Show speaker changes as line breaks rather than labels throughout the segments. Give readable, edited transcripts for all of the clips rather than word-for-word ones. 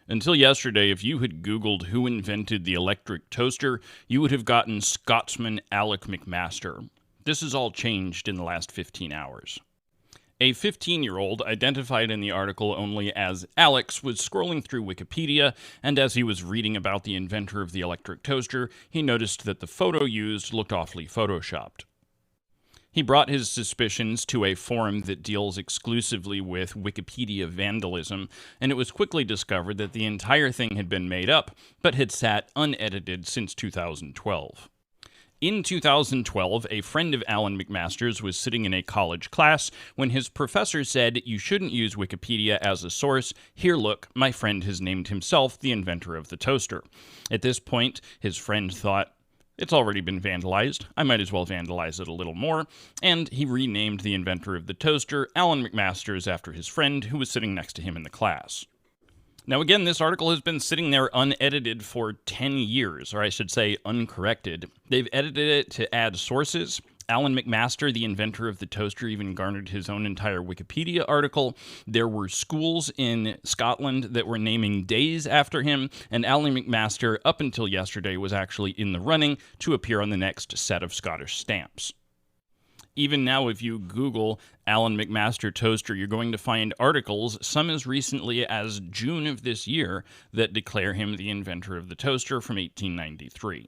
Until yesterday, if you had Googled who invented the electric toaster, you would have gotten Scotsman Alec McMaster. This has all changed in the last 15 hours. A 15-year-old, identified in the article only as Alex, was scrolling through Wikipedia, and as he was reading about the inventor of the electric toaster, he noticed that the photo used looked awfully photoshopped. He brought his suspicions to a forum that deals exclusively with Wikipedia vandalism, and it was quickly discovered that the entire thing had been made up, but had sat unedited since 2012. In 2012, a friend of Alan McMaster's was sitting in a college class when his professor said, "You shouldn't use Wikipedia as a source. Here, look, my friend has named himself the inventor of the toaster." At this point, his friend thought, "It's already been vandalized. I might as well vandalize it a little more," and he renamed the inventor of the toaster Alan McMaster's after his friend who was sitting next to him in the class. Now again, this article has been sitting there unedited for 10 years, or I should say uncorrected. They've edited it to add sources. Alan McMaster, the inventor of the toaster, even garnered his own entire Wikipedia article. There were schools in Scotland that were naming days after him, and Alan McMaster, up until yesterday, was actually in the running to appear on the next set of Scottish stamps. Even now, if you Google Alan McMaster toaster, you're going to find articles, some as recently as June of this year, that declare him the inventor of the toaster from 1893.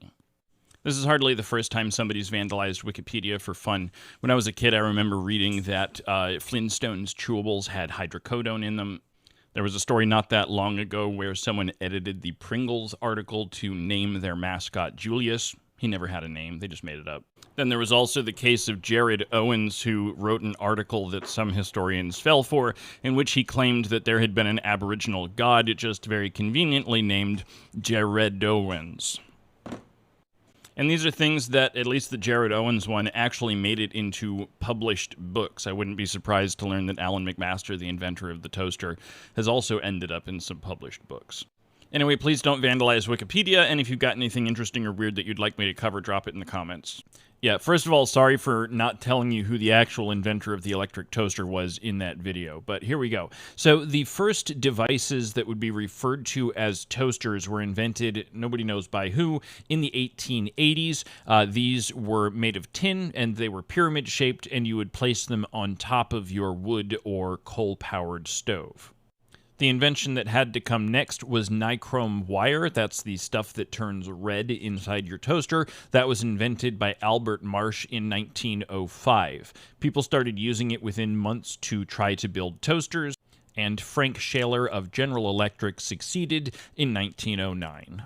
This is hardly the first time somebody's vandalized Wikipedia for fun. When I was a kid, I remember reading that Flintstones chewables had hydrocodone in them. There was a story not that long ago where someone edited the Pringles article to name their mascot Julius. He never had a name, they just made it up. Then there was also the case of Jared Owens, who wrote an article that some historians fell for, in which he claimed that there had been an Aboriginal god, just very conveniently named Jared Owens. And these are things that, at least the Jared Owens one, actually made it into published books. I wouldn't be surprised to learn that Alan McMaster, the inventor of the toaster, has also ended up in some published books. Anyway, please don't vandalize Wikipedia, and if you've got anything interesting or weird that you'd like me to cover, drop it in the comments. Yeah, first of all, sorry for not telling you who the actual inventor of the electric toaster was in that video, but here we go. So the first devices that would be referred to as toasters were invented, nobody knows by who, in the 1880s. These were made of tin, and they were pyramid-shaped, and you would place them on top of your wood or coal-powered stove. The invention that had to come next was nichrome wire. That's the stuff that turns red inside your toaster. That was invented by Albert Marsh in 1905. People started using it within months to try to build toasters, and Frank Shaler of General Electric succeeded in 1909.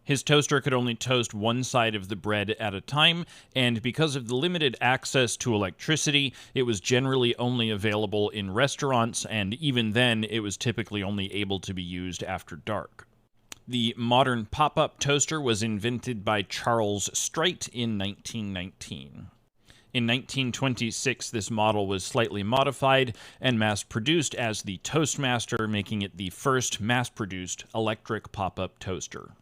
His toaster could only toast one side of the bread at a time, and because of the limited access to electricity, it was generally only available in restaurants, and even then, it was typically only able to be used after dark. The modern pop-up toaster was invented by Charles Strite in 1919. In 1926, this model was slightly modified and mass-produced as the Toastmaster, making it the first mass-produced electric pop-up toaster.